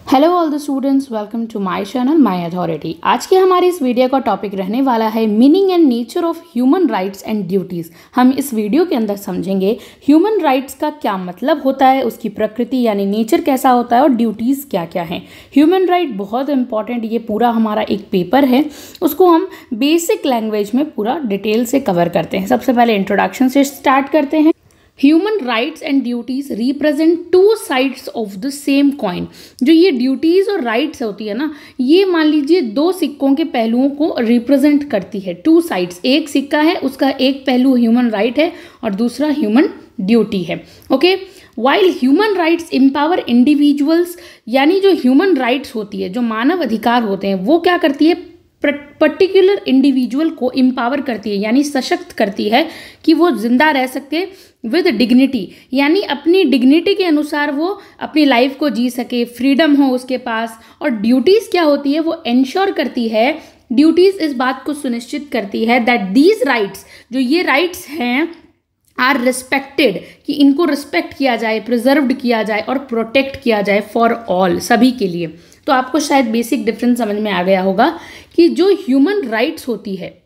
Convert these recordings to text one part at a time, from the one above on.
Hello all the students, welcome to my channel my authority. आज के हमारे इस वीडियो का टॉपिक रहने वाला है meaning and nature of human rights and duties. हम इस वीडियो के अंदर समझेंगे ह्यूमन राइट्स का क्या मतलब होता है, उसकी प्रकृति यानी नेचर कैसा होता है और ड्यूटीज़ क्या क्या हैं। ह्यूमन राइट बहुत इंपॉर्टेंट, ये पूरा हमारा एक पेपर है, उसको हम बेसिक लैंग्वेज में पूरा डिटेल से कवर करते हैं। सबसे पहले इंट्रोडक्शन से स्टार्ट करते हैं। Human rights and duties represent two sides of the same coin. जो ये ड्यूटीज़ और राइट्स होती है ना, ये मान लीजिए दो सिक्कों के पहलुओं को रिप्रेजेंट करती है। टू साइड्स, एक सिक्का है, उसका एक पहलू ह्यूमन राइट है और दूसरा ह्यूमन ड्यूटी है। Okay, while human rights empower individuals, यानी जो ह्यूमन राइट्स होती है, जो मानव अधिकार होते हैं, वो क्या करती है, पर्टिकुलर इंडिविजुअल को एम्पावर करती है, यानी सशक्त करती है कि वो जिंदा रह सके विद डिग्निटी, यानी अपनी डिग्निटी के अनुसार वो अपनी लाइफ को जी सके, फ्रीडम हो उसके पास। और ड्यूटीज़ क्या होती है, वो इंश्योर करती है, ड्यूटीज़ इस बात को सुनिश्चित करती है दैट दीज राइट्स, जो ये राइट्स हैं, आर रिस्पेक्टेड, कि इनको रिस्पेक्ट किया जाए, प्रिजर्व्ड किया जाए और प्रोटेक्ट किया जाए फॉर ऑल, सभी के लिए। तो आपको शायद बेसिक डिफरेंस समझ में आ गया होगा कि जो ह्यूमन राइट्स होती है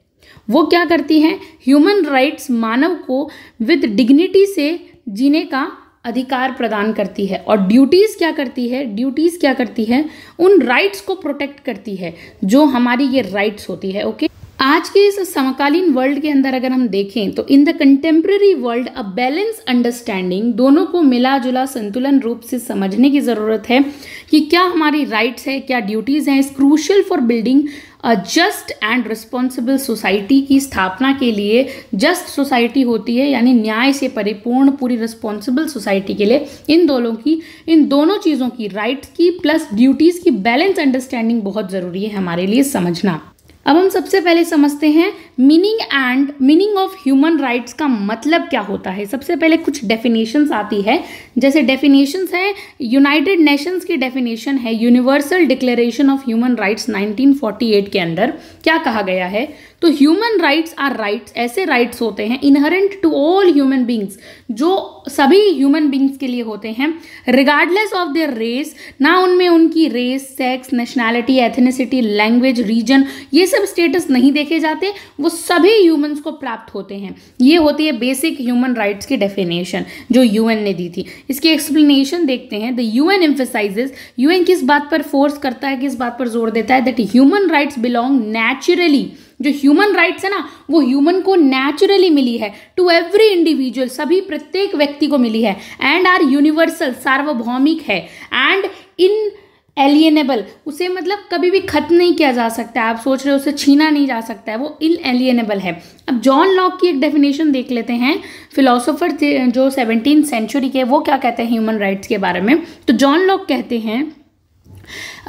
वो क्या करती हैं, ह्यूमन राइट्स मानव को विद डिग्निटी से जीने का अधिकार प्रदान करती है। और ड्यूटीज़ क्या करती है, ड्यूटीज़ क्या करती है, उन राइट्स को प्रोटेक्ट करती है जो हमारी ये राइट्स होती है। ओके, आज के इस समकालीन वर्ल्ड के अंदर अगर हम देखें तो in the contemporary world a balance understanding, दोनों को मिला जुला संतुलन रूप से समझने की ज़रूरत है कि क्या हमारी राइट्स है, क्या ड्यूटीज़ हैं, is crucial for building a just and responsible society की स्थापना के लिए। जस्ट सोसाइटी होती है यानी न्याय से परिपूर्ण पूरी रिस्पॉन्सिबल सोसाइटी के लिए इन दोनों चीज़ों की, राइट्स की प्लस ड्यूटीज़ की बैलेंस अंडरस्टैंडिंग बहुत ज़रूरी है हमारे लिए समझना। अब हम सबसे पहले समझते हैं मीनिंग ऑफ ह्यूमन राइट्स का मतलब क्या होता है। सबसे पहले कुछ डेफिनेशंस आती है, जैसे डेफिनेशंस है, यूनाइटेड नेशंस की डेफिनेशन है universal declaration of human rights 1948 के अंदर क्या कहा गया है। तो ह्यूमन राइट्स आर राइट्स, ऐसे राइट्स होते हैं inherent to all human beings, जो सभी ह्यूमन बींग्स के लिए होते हैं, रिगार्डलेस ऑफ देयर रेस, ना उनमें उनकी race, sex, nationality, ethnicity, language, region, ये सब स्टेटस नहीं देखे जाते, वो सभी ह्यूमंस को प्राप्त होते हैं। ये होती है बेसिक ह्यूमन राइट्स की डेफिनेशन जो यूएन ने दी थी। इसकी एक्सप्लेनेशन देखते हैं। द यूएन एम्फसाइजेस, यूएन किस बात पर फोर्स करता है, किस बात पर जोर देता है, that human rights belong naturally, जो ह्यूमन राइट्स है ना, वो ह्यूमन को नेचुरली मिली है, टू एवरी इंडिविजुअल, सभी प्रत्येक व्यक्ति को मिली है, एंड आर यूनिवर्सल, सार्वभौमिक है, एंड इन एलिएनेबल, उसे मतलब कभी भी खत्म नहीं किया जा सकता है। आप सोच रहे हो उसे छीना नहीं जा सकता है, वो इनएलिएनेबल है। अब जॉन लॉक की एक डेफिनेशन देख लेते हैं, फिलोसोफर थे जो 17th सेंचुरी के, वो क्या कहते हैं ह्यूमन राइट्स के बारे में। तो जॉन लॉक कहते हैं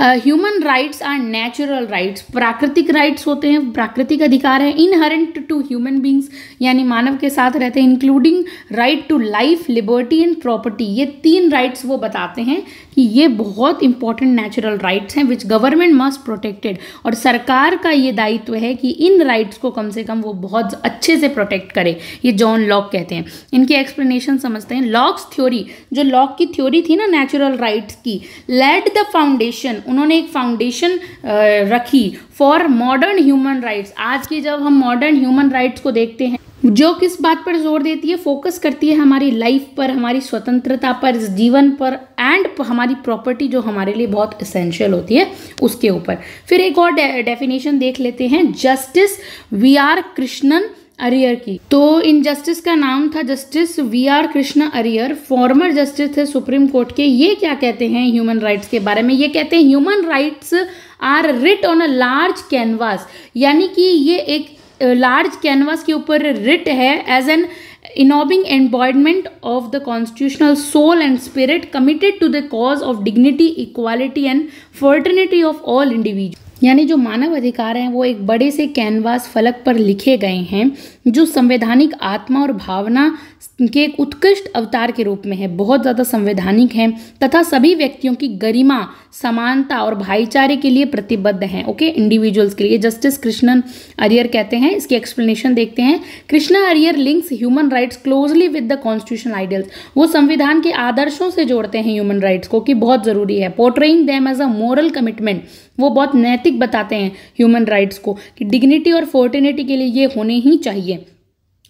human rights are natural rights, प्राकृतिक राइट्स होते हैं, प्राकृतिक अधिकार है, इनहेरेंट टू ह्यूमन बींग्स, यानी मानव के साथ रहते हैं, including right to life, liberty and property. ये तीन राइट्स वो बताते हैं कि ये बहुत इंपॉर्टेंट नेचुरल राइट्स हैं विच गवर्नमेंट मस्ट प्रोटेक्टेड, और सरकार का ये दायित्व है कि इन राइट्स को कम से कम वो बहुत अच्छे से प्रोटेक्ट करे। ये जॉन लॉक कहते हैं। इनकी एक्सप्लेनेशन समझते हैं। लॉक्स थ्योरी, जो लॉक की थ्योरी थी ना नेचुरल राइट्स की, लेड द फाउंडेशन, उन्होंने एक फाउंडेशन रखी फॉर मॉडर्न ह्यूमन राइट्स। आज की जब हम मॉडर्न ह्यूमन राइट्स को देखते हैं, जो किस बात पर जोर देती है, फोकस करती है हमारी लाइफ पर, हमारी स्वतंत्रता पर, जीवन पर, एंड हमारी प्रॉपर्टी जो हमारे लिए बहुत एसेंशियल होती है उसके ऊपर। फिर एक और डेफिनेशन देख लेते हैं, justice V R Krishnan Iyer की। तो इन जस्टिस का नाम था justice V R Krishna Iyer, former justice थे सुप्रीम कोर्ट के। ये क्या कहते हैं ह्यूमन राइट्स के बारे में, ये कहते हैं human rights are writ on a large canvas, यानी कि ये एक लार्ज कैनवास के ऊपर रिट है, as an ennobling embodiment of the constitutional soul and spirit committed to the cause of dignity, equality and fraternity of all individual. यानी जो मानव अधिकार हैं वो एक बड़े से कैनवास फलक पर लिखे गए हैं, जो संवैधानिक आत्मा और भावना के एक उत्कृष्ट अवतार के रूप में है, बहुत ज़्यादा संवैधानिक हैं तथा सभी व्यक्तियों की गरिमा, समानता और भाईचारे के लिए प्रतिबद्ध हैं। ओके, इंडिविजुअल्स के लिए। जस्टिस कृष्णन अय्यर कहते हैं, इसकी एक्सप्लेनेशन देखते हैं। Krishna Iyer links human rights closely with the constitutional ideals. वो संविधान के आदर्शों से जोड़ते हैं ह्यूमन राइट्स को कि बहुत ज़रूरी है। Portraying them as a moral commitment, वो बहुत नैतिक बताते हैं ह्यूमन राइट्स को कि डिग्निटी और फोर्टिनिटी के लिए ये होने ही चाहिए।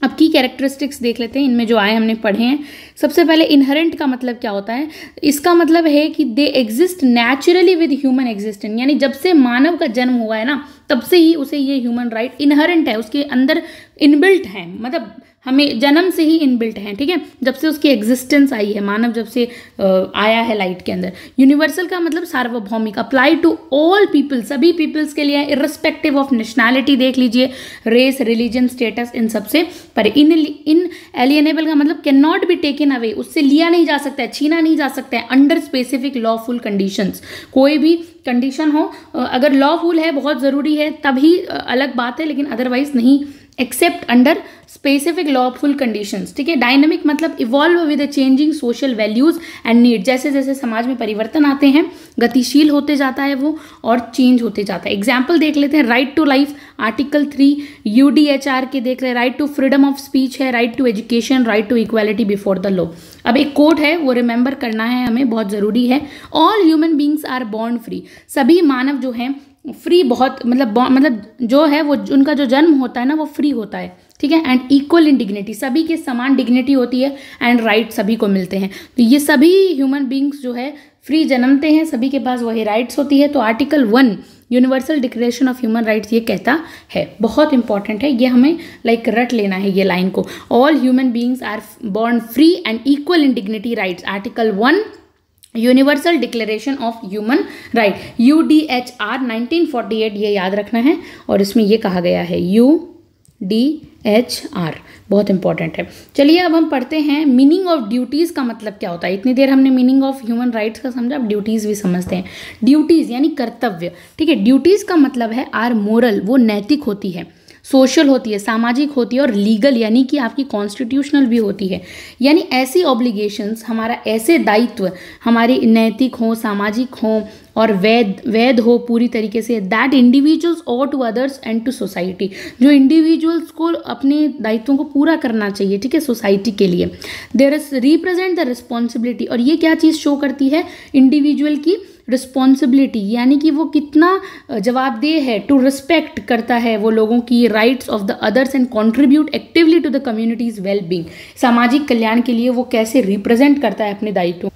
अब की कैरेक्टरिस्टिक्स देख लेते हैं, इनमें जो आए हमने पढ़े हैं। सबसे पहले इनहेरेंट का मतलब क्या होता है? इसका मतलब है कि they exist naturally with human existence, यानी जब से मानव का जन्म हुआ है ना, तब से ही उसे ये ह्यूमन राइट इनहेरेंट है, उसके अंदर इनबिल्ट है, मतलब हमें जन्म से ही इनबिल्ट है। ठीक है, जब से उसकी एग्जिस्टेंस आई है, मानव जब से आया है लाइट के अंदर। यूनिवर्सल का मतलब सार्वभौमिक, अप्लाई टू ऑल पीपल, सभी पीपल्स के लिए, इर्रेस्पेक्टिव ऑफ नेशनैलिटी, देख लीजिए, रेस, रिलीजन, स्टेटस, इन सबसे पर। इन एलियनेबल का मतलब can not be taken away, उससे लिया नहीं जा सकता है, छीना नहीं जा सकता है, अंडर स्पेसिफिक लॉफुल कंडीशंस। कोई भी कंडीशन हो, अगर लॉफुल है, बहुत ज़रूरी है, तभी अलग बात है, लेकिन अदरवाइज नहीं, accept under specific lawful conditions. ठीक है, डायनेमिक मतलब evolve with the changing social values and need, जैसे जैसे समाज में परिवर्तन आते हैं, गतिशील होते जाता है वो और चेंज होते जाता है। एग्जाम्पल देख लेते हैं, right to life article 3 UDHR के देख रहे हैं, right to freedom of speech है, right to education, right to equality before the law. अब एक कोट है, वो रिमेंबर करना है हमें, बहुत ज़रूरी है। All human beings are born free, सभी मानव जो हैं फ्री, बहुत मतलब जो है वो उनका जो जन्म होता है ना, वो फ्री होता है। ठीक है, एंड इक्वल इन डिग्निटी, सभी के समान डिग्निटी होती है, एंड राइट सभी को मिलते हैं। तो ये सभी ह्यूमन बींग्स जो है फ्री जन्मते हैं, सभी के पास वही राइट्स होती है। तो article 1 universal declaration of human rights ये कहता है, बहुत इंपॉर्टेंट है, ये हमें रट लेना है ये लाइन को। All human beings are born free and equal in dignity rights, article 1 universal declaration of human right, UDHR 1948, ये याद रखना है। और इसमें ये कहा गया है UDHR, बहुत इंपॉर्टेंट है। चलिए अब हम पढ़ते हैं मीनिंग ऑफ ड्यूटीज़ का मतलब क्या होता है। इतनी देर हमने मीनिंग ऑफ ह्यूमन राइट्स का समझा, अब ड्यूटीज़ भी समझते हैं। ड्यूटीज़ यानी कर्तव्य। ठीक है, ड्यूटीज़ का मतलब है आर मोरल, वो नैतिक होती है, सोशल होती है, सामाजिक होती है, और लीगल यानी कि आपकी कॉन्स्टिट्यूशनल भी होती है। यानी ऐसी ऑब्लिगेशंस, हमारा ऐसे दायित्व हमारे नैतिक हों, सामाजिक हों और वैध हो पूरी तरीके से, that individuals owe to others and to society, जो इंडिविजुअल्स को अपने दायित्वों को पूरा करना चाहिए। ठीक है, सोसाइटी के लिए। There is represent the responsibility, और ये क्या चीज़ शो करती है? इंडिविजुअल की रिस्पॉन्सिबिलिटी, यानी कि वो कितना जवाबदेह है, टू रिस्पेक्ट करता है वो लोगों की rights of the others and contribute actively to the communities well being, सामाजिक कल्याण के लिए वो कैसे रिप्रेजेंट करता है अपने दायित्व,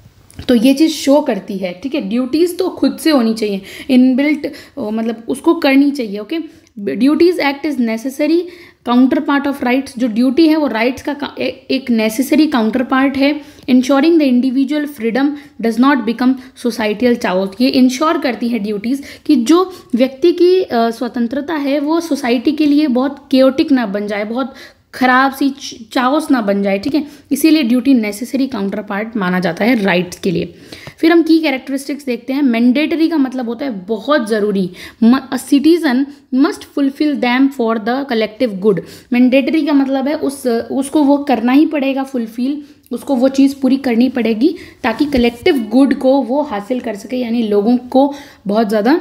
तो ये चीज़ शो करती है। ठीक है, ड्यूटीज़ तो खुद से होनी चाहिए, इनबिल्ट, मतलब उसको करनी चाहिए। Okay, duties act is necessary counter part of rights, जो ड्यूटी है वो राइट्स का एक नेसेसरी काउंटर पार्ट है। Ensuring the individual freedom does not become societal chaos, ये इंश्योर करती है ड्यूटीज़ कि जो व्यक्ति की स्वतंत्रता है वो सोसाइटी के लिए बहुत केओटिक ना बन जाए, बहुत खराब सी चाओस ना बन जाए। ठीक है, इसीलिए ड्यूटी नेसेसरी काउंटर पार्ट माना जाता है राइट्स के लिए। फिर हम की कैरेक्टरिस्टिक्स देखते हैं। मैंडेटरी का मतलब होता है बहुत ज़रूरी, citizen must fulfil them for the collective good. Mandatory का मतलब है उसको वो करना ही पड़ेगा, फुलफिल, उसको वो चीज़ पूरी करनी पड़ेगी ताकि कलेक्टिव गुड को वो हासिल कर सके, यानी लोगों को बहुत ज़्यादा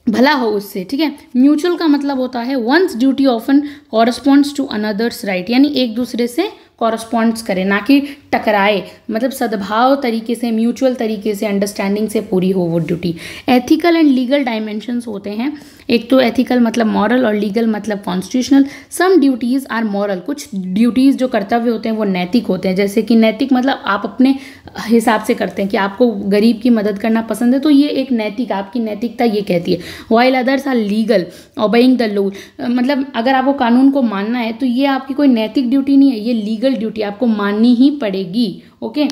भला हो उससे। ठीक है, म्यूचुअल का मतलब होता है one's duty often corresponds to another's right, यानी एक दूसरे से कॉरस्पॉन्ड्स करे, ना कि टकराए, मतलब सद्भाव तरीके से, म्यूचुअल तरीके से, अंडरस्टैंडिंग से पूरी हो वो duty. Ethical and legal dimensions होते हैं, एक तो एथिकल मतलब मॉरल और लीगल मतलब constitutional. Some duties are moral, कुछ ड्यूटीज़ जो कर्तव्य होते हैं वो नैतिक होते हैं, जैसे कि नैतिक मतलब आप अपने हिसाब से करते हैं कि आपको गरीब की मदद करना पसंद है, तो ये एक नैतिक, आपकी नैतिकता ये कहती है। While others are legal, obeying the law, मतलब अगर आपको कानून को मानना है तो ये आपकी कोई नैतिक ड्यूटी नहीं है, ये लीगल ड्यूटी, आपको माननी ही पड़ेगी। ओके,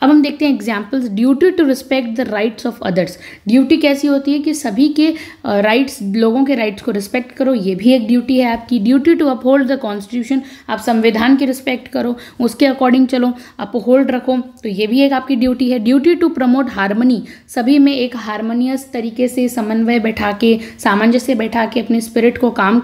अब हम देखते हैं examples. Duty to respect the rights of others, duty कैसी होती है कि सभी के राइट्स, लोगों के राइट्स को रिस्पेक्ट करो, ये भी एक ड्यूटी है आपकी। Duty to uphold the constitution, आप संविधान की रिस्पेक्ट करो, उसके अकॉर्डिंग चलो, अपहोल्ड रखो, तो ये भी एक आपकी ड्यूटी है। ड्यूटी टू प्रमोट हार्मनी, सभी में एक हार्मोनियस तरीके से समन्वय बैठा के, सामंजस्य बैठा के अपने स्पिरिट को काम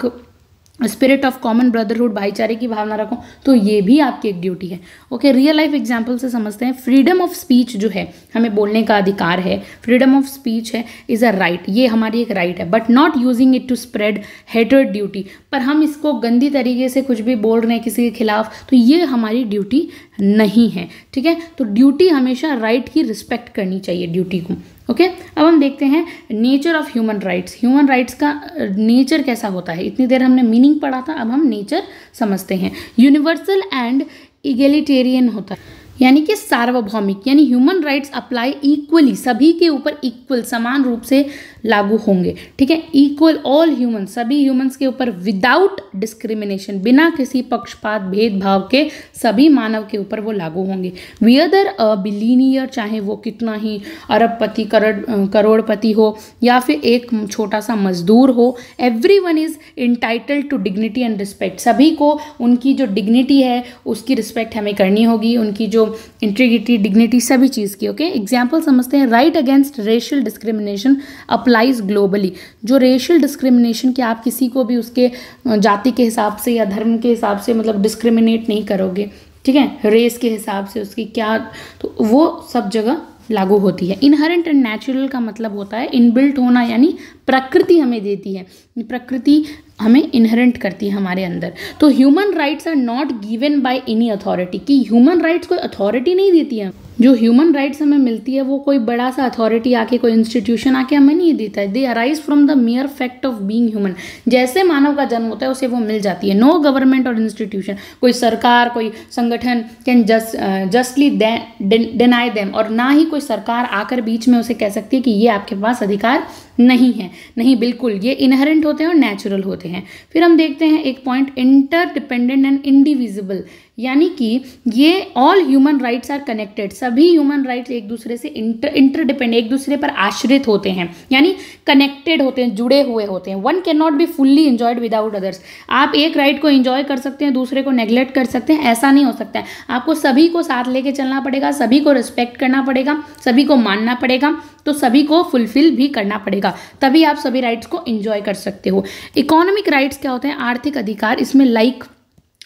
स्पिरिट ऑफ कॉमन ब्रदरहुड, भाईचारे की भावना रखो, तो ये भी आपकी एक ड्यूटी है। ओके, रियल लाइफ एग्जांपल से समझते हैं। फ्रीडम ऑफ स्पीच जो है, हमें बोलने का अधिकार है, फ्रीडम ऑफ स्पीच है, इज़ अ राइट, ये हमारी एक राइट है। But not using it to spread hatred duty, पर हम इसको गंदी तरीके से कुछ भी बोल रहे हैं किसी के खिलाफ, तो ये हमारी ड्यूटी नहीं है। ठीक है, तो ड्यूटी हमेशा राइट की रिस्पेक्ट करनी चाहिए, ड्यूटी को। ओके, अब हम देखते हैं nature of human rights. Human rights का नेचर कैसा होता है। इतनी देर हमने मीनिंग पढ़ा था, अब हम नेचर समझते हैं। यूनिवर्सल एंड इगेलिटेरियन होता है, यानी कि सार्वभौमिक, यानी ह्यूमन राइट्स अप्लाई इक्वली, सभी के ऊपर इक्वल, समान रूप से लागू होंगे। ठीक है, इक्वल ऑल ह्यूमन, सभी ह्यूमंस के ऊपर, विदाउट डिस्क्रिमिनेशन, बिना किसी पक्षपात भेदभाव के सभी मानव के ऊपर वो लागू होंगे। वेदर अ बिलीनियर, चाहे वो कितना ही अरबपति करोड़पति हो या फिर एक छोटा सा मजदूर हो, everyone is entitled to dignity and respect, सभी को उनकी जो डिग्निटी है उसकी रिस्पेक्ट हमें करनी होगी, उनकी जो इंटीग्रिटी, डिग्निटी, सभी चीज़ की। ओके, एग्जाम्पल समझते हैं। Right against racial discrimination applies globally, जो रेशियल डिस्क्रिमिनेशन कि आप किसी को भी उसके जाति के हिसाब से या धर्म के हिसाब से मतलब डिस्क्रिमिनेट नहीं करोगे, ठीक है, रेस के हिसाब से उसकी क्या, तो वो सब जगह लागू होती है। इनहेरेंट एंड नेचुरल का मतलब होता है इनबिल्ट होना, यानी प्रकृति हमें देती है, प्रकृति हमें इनहेरेंट करती है हमारे अंदर। तो human rights are not given by any authority, कि ह्यूमन राइट्स कोई अथॉरिटी नहीं देती है। जो ह्यूमन राइट्स हमें मिलती है वो कोई बड़ा सा अथॉरिटी आके, कोई इंस्टीट्यूशन आके हमें नहीं देता है। दे arise from the मियर fact of being human, जैसे मानव का जन्म होता है उसे वो मिल जाती है। नो गवर्नमेंट और इंस्टीट्यूशन, कोई सरकार, कोई संगठन कैन जस्टली डिनाई देम, और ना ही कोई सरकार आकर बीच में उसे कह सकती है कि ये आपके पास अधिकार नहीं है। नहीं, बिल्कुल, ये इनहेरेंट होते हैं और नेचुरल होते हैं। फिर हम देखते हैं एक पॉइंट, इंटरडिपेंडेंट एंड इंडिविजिबल, यानी कि ये all human rights are connected, सभी ह्यूमन राइट्स एक दूसरे से इंटरडिपेंडेंट, एक दूसरे पर आश्रित होते हैं, यानी कनेक्टेड होते हैं, जुड़े हुए होते हैं। One can not be fully enjoyed without others, आप एक राइट को एंजॉय कर सकते हैं, दूसरे को नेग्लेक्ट कर सकते हैं, ऐसा नहीं हो सकता है। आपको सभी को साथ लेके चलना पड़ेगा, सभी को रिस्पेक्ट करना पड़ेगा, सभी को मानना पड़ेगा, तो सभी को फुलफिल भी करना पड़ेगा, तभी आप सभी राइट्स को एंजॉय कर सकते हो। इकोनॉमिक राइट्स क्या होते हैं? आर्थिक अधिकार, इसमें लाइक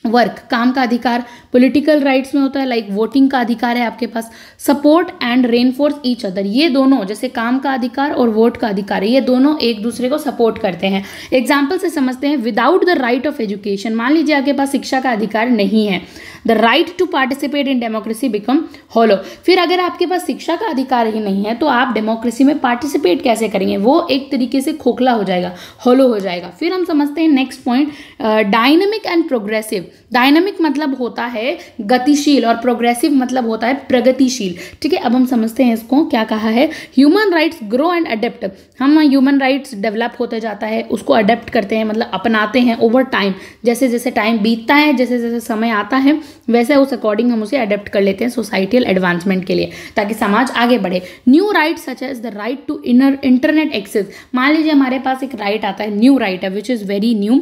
वर्क, काम का अधिकार। पॉलिटिकल राइट्स में होता है लाइक वोटिंग का अधिकार है आपके पास। Support and reinforce each other, ये दोनों, जैसे काम का अधिकार और वोट का अधिकार है, ये दोनों एक दूसरे को सपोर्ट करते हैं। एग्जाम्पल से समझते हैं। Without the right of education, मान लीजिए आपके पास शिक्षा का अधिकार नहीं है, the right to participate in democracy become hollow. फिर अगर आपके पास शिक्षा का अधिकार ही नहीं है तो आप डेमोक्रेसी में पार्टिसिपेट कैसे करेंगे? वो एक तरीके से खोखला हो जाएगा, हॉलो हो जाएगा। फिर हम समझते हैं next point, dynamic and progressive. Dynamic मतलब होता है गतिशील और प्रोग्रेसिव मतलब होता है प्रगतिशील। ठीक है, अब हम समझते हैं इसको क्या कहा है। Human rights grow and adapt, हम ह्यूमन राइट्स डेवलप होते जाता है, उसको अडेप्ट करते हैं, मतलब अपनाते हैं ओवर टाइम। जैसे जैसे टाइम बीतता है, जैसे जैसे समय आता है, वैसे उस अकॉर्डिंग हम उसे अडेप्ट कर लेते हैं सोसाइटियल एडवांसमेंट के लिए, ताकि समाज आगे बढ़े। New rights such as the right to internet access. मान लीजिए हमारे पास एक राइट आता है, न्यू राइट है, विच इज़ वेरी न्यू।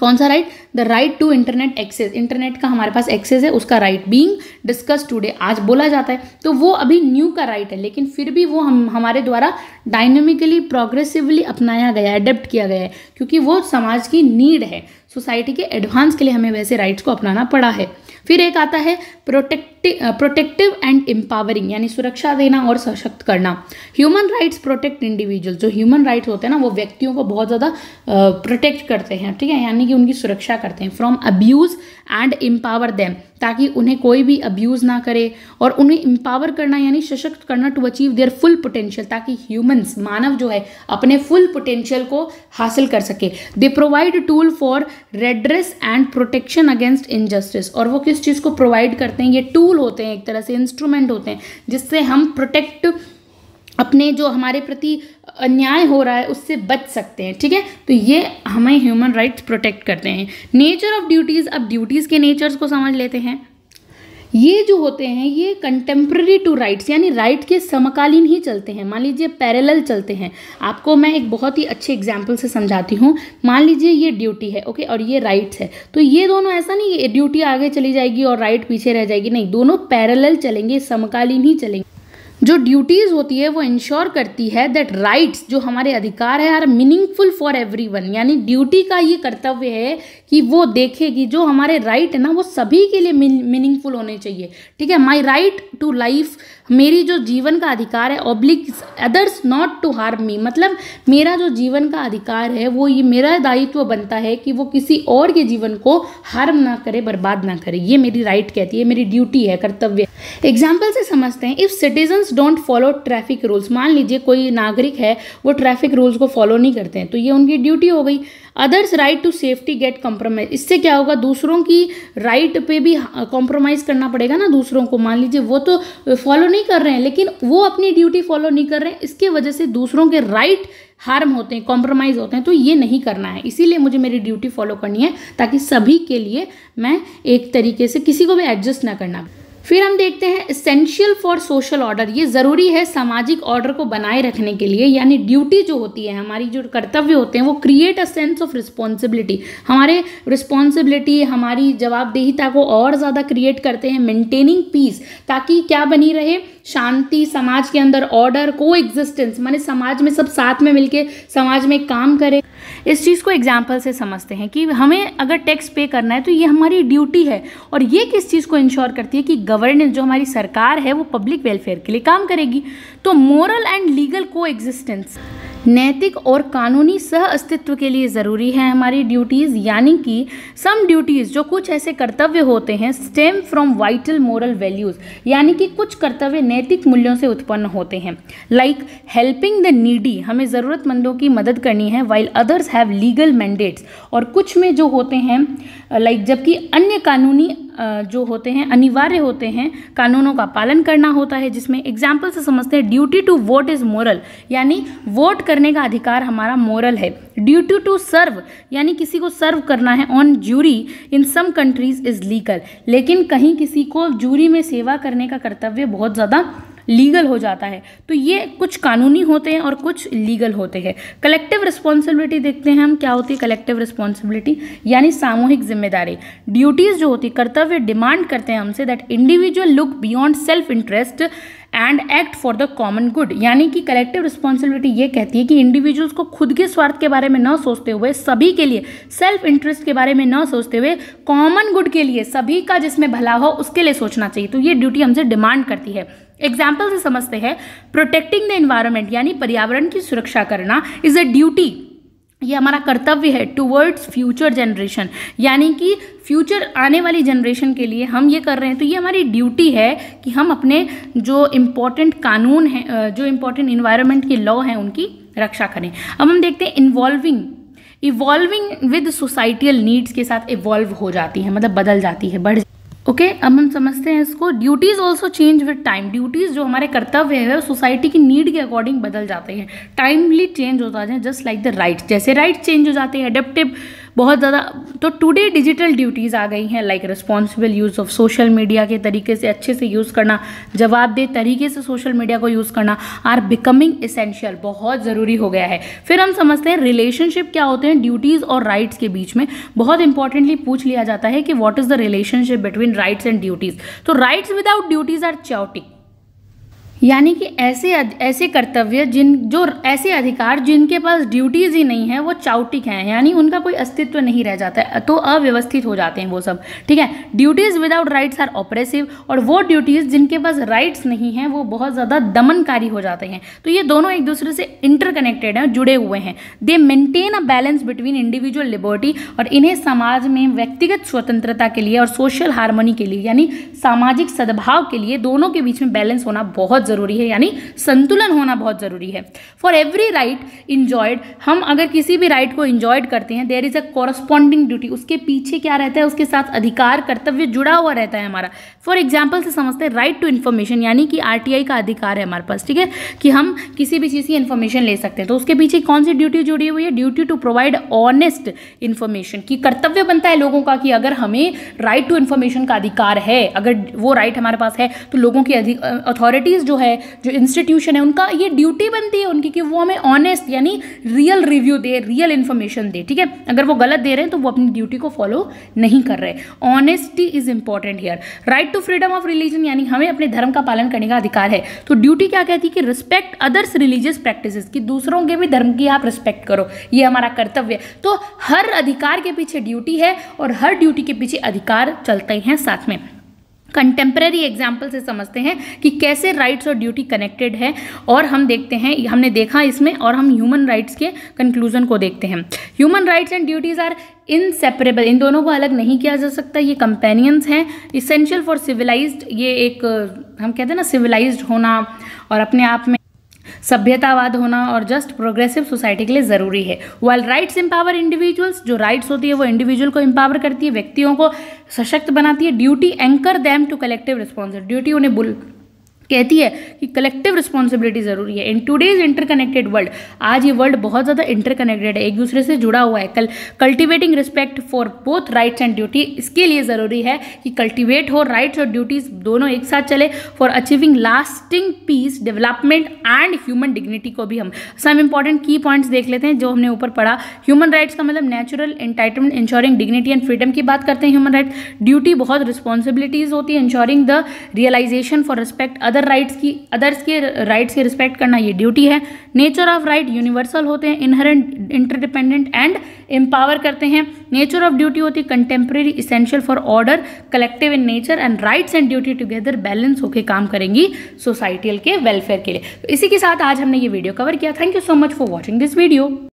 कौन सा right? The right to internet access. Internet का हमारे पास एक्सेस है, उसका राइट बीइंग डिस्कस टुडे, आज बोला जाता है। तो वो अभी न्यू का राइट है, लेकिन फिर भी वो हमारे द्वारा डायनेमिकली प्रोग्रेसिवली अपनाया गया है, अडेप्ट किया गया है, क्योंकि वो समाज की नीड है, सोसाइटी के एडवांस के लिए हमें वैसे राइट्स को अपनाना पड़ा है। फिर एक आता है प्रोटेक्टिव एंड एम्पावरिंग, यानी सुरक्षा देना और सशक्त करना। ह्यूमन राइट्स प्रोटेक्ट इंडिविजुअल, जो ह्यूमन राइट्स होते हैं ना, वो व्यक्तियों को बहुत ज़्यादा प्रोटेक्ट करते हैं, ठीक है, यानी कि उनकी सुरक्षा करते हैं। From abuse and empower them, ताकि उन्हें कोई भी अब्यूज़ ना करे, और उन्हें एम्पावर करना यानी सशक्त करना, to achieve their full potential, ताकि ह्यूमंस, मानव जो है, अपने फुल पोटेंशियल को हासिल कर सके। They provide tool for redress and protection against injustice, और वो किस चीज़ को प्रोवाइड करते हैं? ये टूल होते हैं, एक तरह से इंस्ट्रूमेंट होते हैं, जिससे हम प्रोटेक्ट, अपने जो हमारे प्रति अन्याय हो रहा है उससे बच सकते हैं। ठीक है, तो ये हमें ह्यूमन राइट्स प्रोटेक्ट करते हैं। नेचर ऑफ ड्यूटीज़, अब ड्यूटीज़ के नेचर्स को समझ लेते हैं। ये जो होते हैं ये कंटेम्प्रेरी टू राइट्स, यानी राइट के समकालीन ही चलते हैं। मान लीजिए पैरेलल चलते हैं। आपको मैं एक बहुत ही अच्छे एग्जाम्पल से समझाती हूँ। मान लीजिए ये ड्यूटी है, ओके, और ये राइट्स है, तो ये दोनों ऐसा नहीं है ड्यूटी आगे चली जाएगी और राइट पीछे रह जाएगी, नहीं, दोनों पैरेलल चलेंगे, समकालीन ही चलेंगे। जो ड्यूटीज़ होती है वो इंश्योर करती है दैट राइट्स, जो हमारे अधिकार है, आर मीनिंगफुल फॉर एवरीवन। यानी ड्यूटी का ये कर्तव्य है कि वो देखेगी जो हमारे राइट है ना वो सभी के लिए मीनिंगफुल होने चाहिए। ठीक है, माई राइट टू लाइफ, मेरी जो जीवन का अधिकार है, ऑब्लिग्स अदर्स नॉट टू हार्म मी, मतलब मेरा जो जीवन का अधिकार है वो ये मेरा दायित्व बनता है कि वो किसी और के जीवन को हार्म ना करे, बर्बाद ना करे। ये मेरी राइट कहती है, मेरी ड्यूटी है, कर्तव्य। एग्जाम्पल से समझते हैं, if citizens don't follow traffic rules, मान लीजिए कोई नागरिक है वो ट्रैफिक रूल्स को फॉलो नहीं करते हैं तो ये उनकी ड्यूटी हो गई। Others right to safety get compromise, इससे क्या होगा, दूसरों की राइट पे भी कॉम्प्रोमाइज़ करना पड़ेगा ना दूसरों को। मान लीजिए वो तो फॉलो नहीं कर रहे हैं लेकिन वो अपनी ड्यूटी फॉलो नहीं कर रहे हैं, इसके वजह से दूसरों के राइट हार्म होते हैं, कॉम्प्रोमाइज़ होते हैं, तो ये नहीं करना है। इसीलिए मुझे मेरी ड्यूटी फॉलो करनी है ताकि सभी के लिए मैं एक तरीके से किसी को भी एडजस्ट ना करना। फिर हम देखते हैं एसेंशियल फॉर सोशल ऑर्डर, ये ज़रूरी है सामाजिक ऑर्डर को बनाए रखने के लिए। यानी ड्यूटी जो होती है, हमारी जो कर्तव्य होते हैं वो create a sense of responsibility, हमारे रिस्पॉन्सिबिलिटी, हमारी जवाबदेहिता को और ज़्यादा क्रिएट करते हैं। मेंटेनिंग पीस, ताकि क्या बनी रहे, शांति, समाज के अंदर ऑर्डर, को एग्जिस्टेंस, माने समाज में सब साथ में मिलके समाज में काम करें। इस चीज़ को एग्जाम्पल से समझते हैं कि हमें अगर टैक्स पे करना है तो ये हमारी ड्यूटी है। और ये किस चीज़ को इंश्योर करती है कि गवर्नेंस, जो हमारी सरकार है वो पब्लिक वेलफेयर के लिए काम करेगी। तो मोरल एंड लीगल को एग्जिस्टेंस, नैतिक और कानूनी सह अस्तित्व के लिए ज़रूरी है हमारी ड्यूटीज़। यानी कि सम ड्यूटीज़, जो कुछ ऐसे कर्तव्य होते हैं, stem from vital moral values, यानी कि कुछ कर्तव्य नैतिक मूल्यों से उत्पन्न होते हैं। लाइक हेल्पिंग द नीडी, हमें ज़रूरतमंदों की मदद करनी है, while others have legal mandates, और कुछ में जो होते हैं लाइक, जबकि अन्य कानूनी जो होते हैं, अनिवार्य होते हैं, कानूनों का पालन करना होता है। जिसमें एग्जाम्पल से समझते हैं, duty to vote is moral, यानी वोट करने का अधिकार हमारा मोरल है। ड्यूटी टू सर्व, यानी किसी को सर्व करना है, on jury in some countries is legal, लेकिन कहीं किसी को जूरी में सेवा करने का कर्तव्य बहुत ज़्यादा लीगल हो जाता है। तो ये कुछ कानूनी होते हैं और कुछ लीगल होते हैं। कलेक्टिव रिस्पॉन्सिबिलिटी देखते हैं हम, क्या होती है कलेक्टिव रिस्पॉन्सिबिलिटी, यानी सामूहिक जिम्मेदारी। ड्यूटीज़ जो होती है, कर्तव्य डिमांड करते हैं हमसे that individual look beyond self interest and act for the common good, यानी कि कलेक्टिव रिस्पॉन्सिबिलिटी ये कहती है कि इंडिविजुअल्स को खुद के स्वार्थ के बारे में न सोचते हुए, सभी के लिए, सेल्फ इंटरेस्ट के बारे में न सोचते हुए, कॉमन गुड के लिए, सभी का जिसमें भला हो उसके लिए सोचना चाहिए। तो ये ड्यूटी हमसे डिमांड करती है। एग्जाम्पल से समझते हैं, प्रोटेक्टिंग द एनवायरनमेंट, यानी पर्यावरण की सुरक्षा करना, इज अ ड्यूटी, ये हमारा कर्तव्य है, टूवर्ड्स फ्यूचर जनरेशन, यानी कि फ्यूचर आने वाली जनरेशन के लिए हम ये कर रहे हैं। तो ये हमारी ड्यूटी है कि हम अपने जो इम्पोर्टेंट कानून हैं, जो इम्पोर्टेंट इन्वायरमेंट के लॉ हैं, उनकी रक्षा करें। अब हम देखते हैं इवॉल्विंग विद सोसाइटियल नीड्स के साथ इवॉल्व हो जाती है, मतलब बदल जाती है, बढ़। ओके, अब हम समझते हैं इसको। Duties also change with time, duties जो हमारे कर्तव्य है सोसाइटी की नीड के अकॉर्डिंग बदल जाते हैं, टाइमली चेंज हो जाते हैं, जस्ट लाइक द राइट्स, जैसे राइट्स चेंज हो जाते हैं, एडेप्टिव बहुत ज़्यादा। तो टुडे डिजिटल ड्यूटीज़ आ गई हैं, like responsible use of social media के तरीके से अच्छे से यूज़ करना, जवाबदेह तरीके से सोशल मीडिया को यूज़ करना, आर बिकमिंग एसेंशियल, बहुत ज़रूरी हो गया है। फिर हम समझते हैं रिलेशनशिप क्या होते हैं ड्यूटीज़ और राइट्स के बीच में। बहुत इंपॉर्टेंटली पूछ लिया जाता है कि what is the relationship between rights and duties. तो राइट्स विदाउट ड्यूटीज़ आर चायोटिक, यानी कि ऐसे कर्तव्य ऐसे अधिकार जिनके पास ड्यूटीज ही नहीं है वो चाउटिक हैं, यानी उनका कोई अस्तित्व नहीं रह जाता है, तो अव्यवस्थित हो जाते हैं वो सब। ठीक है, duties without rights are oppressive, और वो ड्यूटीज जिनके पास राइट्स नहीं हैं वो बहुत ज़्यादा दमनकारी हो जाते हैं। तो ये दोनों एक दूसरे से इंटरकनेक्टेड हैं, जुड़े हुए हैं। दे maintain a balance between individual liberty, और इन्हें समाज में व्यक्तिगत स्वतंत्रता के लिए और सोशल हार्मनी के लिए, यानी सामाजिक सद्भाव के लिए, दोनों के बीच में बैलेंस होना बहुत जरूरी है, यानी संतुलन होना बहुत जरूरी है। फॉर एवरी राइट इंजॉयड, हम अगर किसी भी राइट को इंजॉयड करते हैं, there is a corresponding duty, उसके पीछे क्या रहता है, उसके साथ अधिकार कर्तव्य जुड़ा हुआ रहता है हमारा। फॉर एग्जाम्पल से समझते हैं राइट टू इन्फॉर्मेशन, यानी कि आरटीआई का अधिकार है हमारे पास, ठीक है, कि हम किसी भी चीज़ की इन्फॉर्मेशन ले सकते हैं। तो उसके पीछे कौन सी ड्यूटी जुड़ी हुई है, duty to provide honest information, की कर्तव्य बनता है लोगों का कि अगर हमें राइट टू इन्फॉर्मेशन का अधिकार है, अगर वो राइट हमारे पास है, तो लोगों की अथॉरिटीज जो है, जो इंस्टीट्यूशन है, उनका ये ड्यूटी बनती है उनकी कि वो हमें ऑनेस्ट यानी रियल रिव्यू दे, रियल इन्फॉर्मेशन दे, ठीक है। अगर वो गलत दे रहे हैं तो वो अपनी ड्यूटी को फॉलो नहीं कर रहे। Honesty is important here. Right to freedom of religion यानी हमें अपने धर्म का पालन करने का अधिकार है। तो ड्यूटी क्या कहती है कि रिस्पेक्ट अदर्स रिलीजियस प्रैक्टिसेस, कि दूसरों के भी धर्म की आप रिस्पेक्ट करो, ये हमारा कर्तव्य है। तो हर अधिकार के पीछे ड्यूटी है और हर ड्यूटी के पीछे अधिकार चलते हैं साथ में। कंटेम्प्रेरी एग्जाम्पल से समझते हैं कि कैसे राइट्स और ड्यूटी कनेक्टेड है, और हम देखते हैं, हमने देखा इसमें, और हम ह्यूमन राइट्स के कंक्लूजन को देखते हैं। Human rights and duties are inseparable, इन दोनों को अलग नहीं किया जा सकता, ये कंपेनियंस हैं। इसेंशियल फॉर सिविलाइज्ड, ये एक हम कहते हैं ना सिविलाइज्ड होना और अपने आप में सभ्यतावाद होना और जस्ट प्रोग्रेसिव सोसाइटी के लिए ज़रूरी है। वाइल राइट्स एम्पावर इंडिविजुअल्स, जो राइट्स होती है वो इंडिविजुअल को एम्पावर करती है, व्यक्तियों को सशक्त बनाती है। Duty anchor them to collective responsibility, duty उन्हें कहती है कि कलेक्टिव रिस्पॉन्सिबिलिटी जरूरी है। इन टूडेज इंटरकनेक्टेड वर्ल्ड, आज ये वर्ल्ड बहुत ज़्यादा इंटरकनेक्टेड है, एक दूसरे से जुड़ा हुआ है। Cultivating respect for both rights and duty, इसके लिए ज़रूरी है कि कल्टिवेट हो, राइट्स और ड्यूटीज दोनों एक साथ चले, for achieving lasting peace, development and human dignity को भी हम सम इंपॉर्टेंट की पॉइंट्स देख लेते हैं जो हमने ऊपर पढ़ा। ह्यूमन राइट्स का मतलब natural entitlement, ensuring dignity and freedom की बात करते हैं ह्यूमन राइट्स। ड्यूटी बहुत रिस्पॉन्सिबिलिटीज होती है, ensuring the realization for respect other rights की, अदर्स के राइट्स की रिस्पेक्ट करना, ये ड्यूटी है। नेचर ऑफ राइट यूनिवर्सल होते हैं, इनहेरेंट, इंटरडिपेंडेंट एंड एम्पावर करते हैं। नेचर ऑफ ड्यूटी होती है contemporary, essential for order, collective in nature, and rights and duty together balance होकर काम करेंगी सोसाइटल के वेलफेयर के लिए। तो इसी के साथ आज हमने ये वीडियो कवर किया। Thank you so much for watching this video.